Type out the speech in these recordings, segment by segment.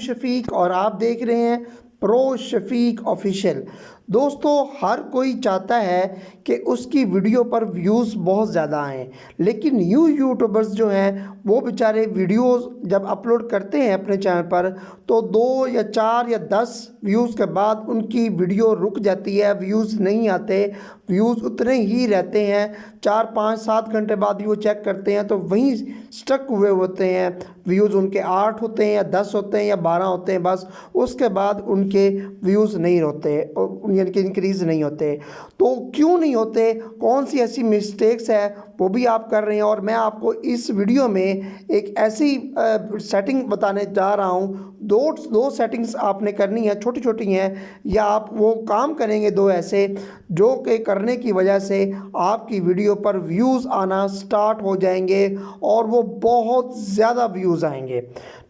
शफीक और आप देख रहे हैं प्रो शफीक ऑफिशियल। दोस्तों, हर कोई चाहता है कि उसकी वीडियो पर व्यूज़ बहुत ज़्यादा आएँ, लेकिन न्यू यूट्यूबर्स जो हैं वो बेचारे वीडियोस जब अपलोड करते हैं अपने चैनल पर तो 2 या 4 या 10 व्यूज़ के बाद उनकी वीडियो रुक जाती है, व्यूज़ नहीं आते, व्यूज़ उतने ही रहते हैं। 4, 5, 7 घंटे बाद भी वो चेक करते हैं तो वहीं स्टक हुए होते हैं, व्यूज़ उनके 8 होते हैं या 10 होते हैं या 12 होते हैं, बस उसके बाद उनके व्यूज़ नहीं होते, यानी कि इंक्रीज़ नहीं होते। तो क्यों नहीं होते, कौन सी ऐसी मिस्टेक्स है वो भी आप कर रहे हैं, और मैं आपको इस वीडियो में एक ऐसी सेटिंग बताने जा रहा हूँ। दो सेटिंग्स आपने करनी है, छोटी छोटी हैं, या आप वो काम करेंगे दो ऐसे जो कि करने की वजह से आपकी वीडियो पर व्यूज़ आना स्टार्ट हो जाएंगे और वो बहुत ज़्यादा व्यूज़ आएंगे।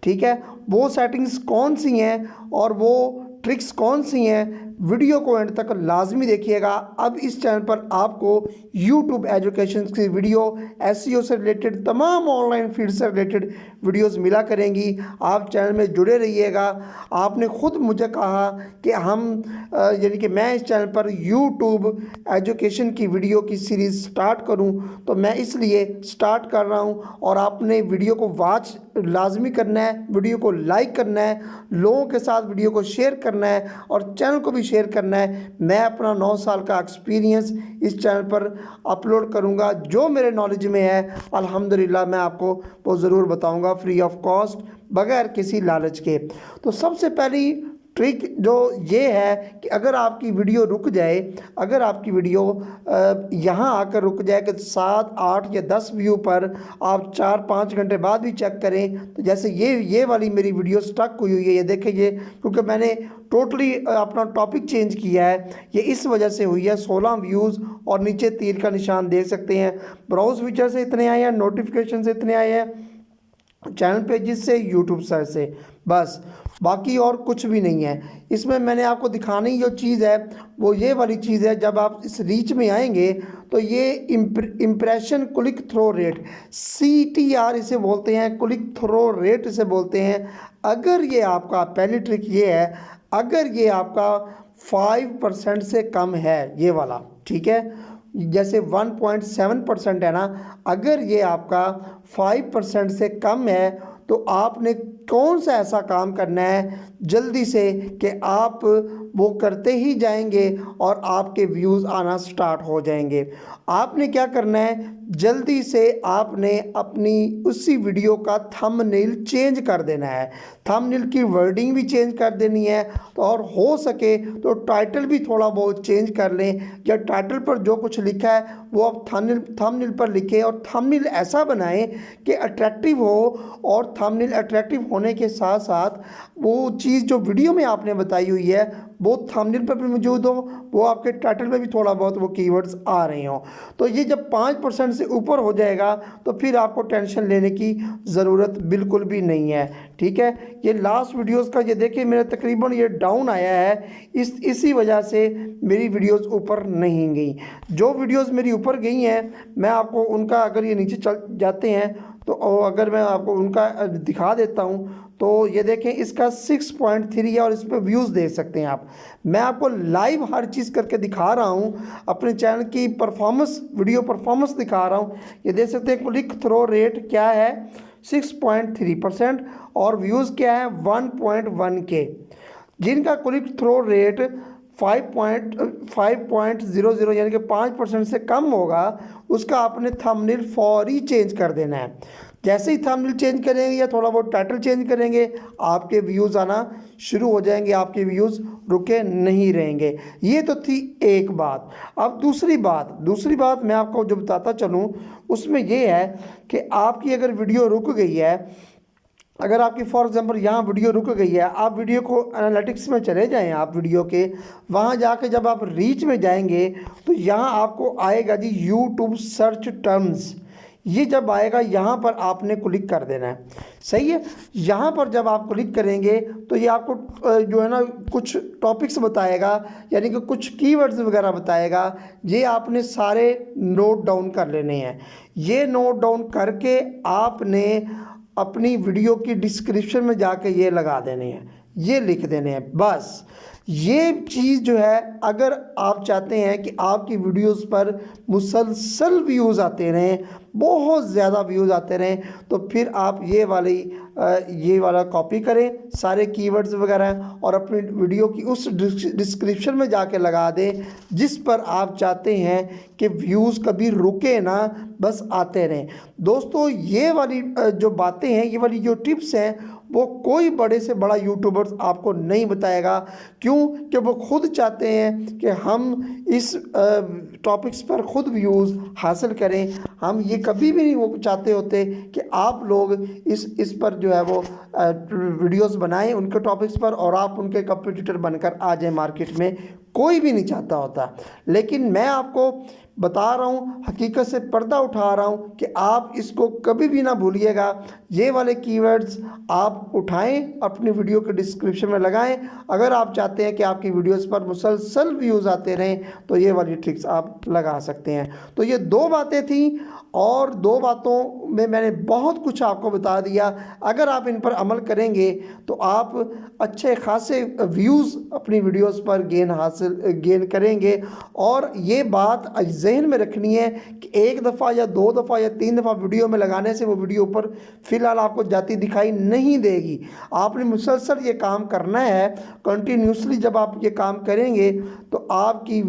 ठीक है, वो सेटिंग्स कौन सी हैं और वो ट्रिक्स कौन सी हैं, वीडियो को एंड तक लाजमी देखिएगा। अब इस चैनल पर आपको YouTube एजुकेशन की वीडियो, SEO से रिलेटेड तमाम ऑनलाइन फील्ड से रिलेटेड वीडियोस मिला करेंगी। आप चैनल में जुड़े रहिएगा। आपने खुद मुझे कहा कि यानी कि मैं इस चैनल पर YouTube एजुकेशन की वीडियो की सीरीज़ स्टार्ट करूं, तो मैं इसलिए स्टार्ट कर रहा हूं, और आपने वीडियो को वॉच लाजमी करना है, वीडियो को लाइक करना है, लोगों के साथ वीडियो को शेयर करना है और चैनल को भी शेयर करना है। मैं अपना 9 साल का एक्सपीरियंस इस चैनल पर अपलोड करूंगा, जो मेरे नॉलेज में है अल्हम्दुलिल्लाह मैं आपको वो ज़रूर बताऊंगा फ्री ऑफ कॉस्ट, बगैर किसी लालच के। तो सबसे पहली ट्रिक जो ये है कि अगर आपकी वीडियो रुक जाए, अगर आपकी वीडियो यहाँ आकर रुक जाए कि 7, 8 या 10 व्यू पर आप 4, 5 घंटे बाद भी चेक करें, तो जैसे ये वाली मेरी वीडियो स्टक हुई हुई है, ये देखें, ये क्योंकि मैंने टोटली अपना टॉपिक चेंज किया है, ये इस वजह से हुई है। 16 व्यूज़ और नीचे तीर का निशान देख सकते हैं। ब्राउज फीचर से इतने आए हैं, नोटिफिकेशन से इतने आए हैं, चैनल पेजेस से, यूट्यूब साइट से, बस, बाकी और कुछ भी नहीं है। इसमें मैंने आपको दिखानी जो चीज़ है वो ये वाली चीज़ है। जब आप इस रीच में आएंगे तो ये impression click through rate, CTR इसे बोलते हैं, क्लिक थ्रो रेट इसे बोलते हैं। अगर ये आपका, पहली ट्रिक ये है, अगर ये आपका 5% से कम है, ये वाला, ठीक है, जैसे 1.7% है ना, अगर ये आपका 5% से कम है तो आपने कौन सा ऐसा काम करना है जल्दी से कि आप वो करते ही जाएंगे और आपके व्यूज़ आना स्टार्ट हो जाएंगे। आपने क्या करना है, जल्दी से आपने अपनी उसी वीडियो का थंबनेल चेंज कर देना है, थंबनेल की वर्डिंग भी चेंज कर देनी है, तो और हो सके तो टाइटल भी थोड़ा बहुत चेंज कर लें, या टाइटल पर जो कुछ लिखा है वो आप थंबनेल पर लिखें, और थंबनेल ऐसा बनाएं कि अट्रैक्टिव हो, और थंबनेल अट्रैक्टिव होने के साथ साथ वो चीज़ जो वीडियो में आपने बताई हुई है वो थंबनेल पर भी मौजूद हो, वो आपके टाइटल में भी थोड़ा बहुत वो कीवर्ड्स आ रहे हों। तो ये जब 5% से ऊपर हो जाएगा तो फिर आपको टेंशन लेने की ज़रूरत बिल्कुल भी नहीं है। ठीक है, ये लास्ट वीडियोस का ये देखिए, मेरा तकरीबन ये डाउन आया है, इसी वजह से मेरी वीडियोस ऊपर नहीं गई। जो वीडियोस मेरी ऊपर गई हैं मैं आपको उनका, अगर ये नीचे चल जाते हैं तो अगर मैं आपको उनका दिखा देता हूँ, तो ये देखें, इसका 6.3 है और इस पर व्यूज़ देख सकते हैं आप। मैं आपको लाइव हर चीज़ करके दिखा रहा हूँ, अपने चैनल की परफॉर्मेंस, वीडियो परफॉर्मेंस दिखा रहा हूँ। ये देख सकते हैं क्लिक थ्रो रेट क्या है, 6.3%, और व्यूज़ क्या है 1.1K। जिनका क्लिक थ्रो रेट 5.00 यानी कि 5% से कम होगा, उसका आपने थंबनेल फौरी चेंज कर देना है। जैसे ही थंबनेल चेंज करेंगे या थोड़ा बहुत टाइटल चेंज करेंगे, आपके व्यूज़ आना शुरू हो जाएंगे, आपके व्यूज़ रुके नहीं रहेंगे। ये तो थी एक बात। अब दूसरी बात मैं आपको जो बताता चलूँ उसमें ये है कि आपकी अगर वीडियो रुक गई है, अगर आपकी फॉर एग्जांपल यहाँ वीडियो रुक गई है, आप वीडियो को एनालिटिक्स में चले जाएं, आप वीडियो के वहाँ जाके जब आप रीच में जाएंगे तो यहाँ आपको आएगा जी यूट्यूब सर्च टर्म्स। ये जब आएगा यहाँ पर आपने क्लिक कर देना है, सही है। यहाँ पर जब आप क्लिक करेंगे तो ये आपको जो है ना कुछ टॉपिक्स बताएगा, यानी कि कुछ कीवर्ड्स वगैरह बताएगा। ये आपने सारे नोट डाउन कर लेने हैं। ये नोट डाउन करके आपने अपनी वीडियो की डिस्क्रिप्शन में जाके ये लगा देने हैं, ये लिख देने हैं बस। ये चीज़ जो है, अगर आप चाहते हैं कि आपकी वीडियोस पर मुसलसल व्यूज़ आते रहें, बहुत ज़्यादा व्यूज़ आते रहें, तो फिर आप ये वाला कॉपी करें सारे कीवर्ड्स वगैरह और अपनी वीडियो की उस डिस्क्रिप्शन में जाके लगा दें जिस पर आप चाहते हैं कि व्यूज़ कभी रुके ना, बस आते रहें। दोस्तों ये वाली जो बातें हैं, ये वाली जो टिप्स हैं, वो कोई बड़े से बड़ा यूट्यूबर्स आपको नहीं बताएगा। क्यों? कि वो खुद चाहते हैं कि हम इस टॉपिक्स पर खुद व्यूज़ हासिल करें। हम ये कभी भी नहीं वो चाहते होते कि आप लोग इस पर जो है वो वीडियोस बनाएं उनके टॉपिक्स पर और आप उनके कंपटीटर बनकर आ जाएं मार्केट में। कोई भी नहीं चाहता होता। लेकिन मैं आपको बता रहा हूँ, हकीकत से पर्दा उठा रहा हूँ कि आप इसको कभी भी ना भूलिएगा। ये वाले कीवर्ड्स आप उठाएं, अपनी वीडियो के डिस्क्रिप्शन में लगाएं। अगर आप चाहते हैं कि आपकी वीडियोस पर मुसलसल व्यूज़ आते रहें तो ये वाली ट्रिक्स आप लगा सकते हैं। तो ये 2 बातें थी और 2 बातों में मैंने बहुत कुछ आपको बता दिया। अगर आप इन पर अमल करेंगे तो आप अच्छे खासे व्यूज़ अपनी वीडियोस पर गेन करेंगे। और ये बात जहन में रखनी है कि 1 दफ़ा या 2 दफ़ा या 3 दफ़ा वीडियो में लगाने से वो वीडियो पर फ़िलहाल आपको जाती दिखाई नहीं देगी। आपने मुसलसल ये काम करना है। कंटिन्यूसली जब आप ये काम करेंगे तो आपकी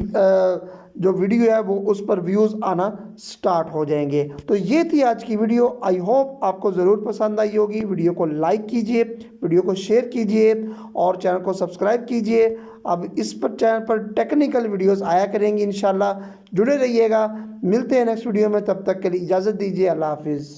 जो वीडियो है वो उस पर व्यूज़ आना स्टार्ट हो जाएंगे। तो ये थी आज की वीडियो। आई होप आपको ज़रूर पसंद आई होगी। वीडियो को लाइक कीजिए, वीडियो को शेयर कीजिए और चैनल को सब्सक्राइब कीजिए। अब इस पर चैनल पर टेक्निकल वीडियोस आया करेंगी इंशाल्लाह। जुड़े रहिएगा। मिलते हैं नेक्स्ट वीडियो में, तब तक के लिए इजाज़त दीजिए। अल्लाह हाफिज़।